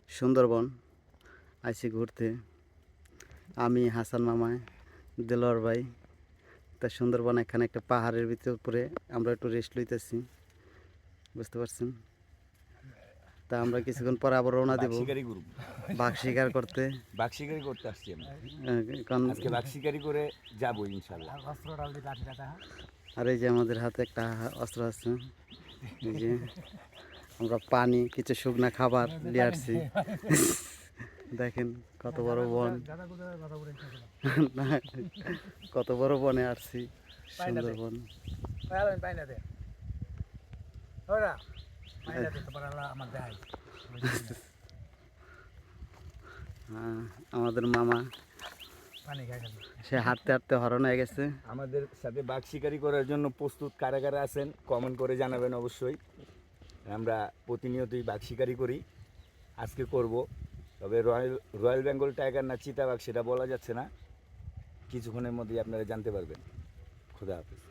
সুন্দরবন আইছি ঘুরতে। আমি হাসান মামায় দেলোয়ার ভাই। তা সুন্দরবন এখানে একটা পাহাড়ের উপরে আমরা একটু রেস্ট লইতেছি, বুঝতে পারছেন। তা আমরা কিছুক্ষণ পর আবার রওনা দেব বাঘ শিকার করতে। বাঘ শিকারি করতে আসছি আমরা কারণ আজকে বাঘ শিকারি করে যাবো ইনশাল্লাহ। আর এই যে আমাদের হাতে একটা অস্ত্র আছে, এই যে আমরা পানি কিছু শুকনা খাবার নিয়ে আসছি। দেখেন কত বড় বন, কত বড় বনে আসছি সুন্দরবন। আমাদের মামা সে হাঁটতে হাঁটতে হরণ হয়ে গেছে। আমাদের সাথে বাঘ শিকারি করার জন্য প্রস্তুত কারা কারা আছেন কমেন্ট করে জানাবেন অবশ্যই। আমরা প্রতিনিয়তই বাঘ শিকারি করি, আজকে করব। তবে রয়্যাল বেঙ্গল টাইগার না চিতাবাঘ সেটা বলা যাচ্ছে না, কিছুক্ষণের মধ্যেই আপনারা জানতে পারবেন। খোদা হাফেজ।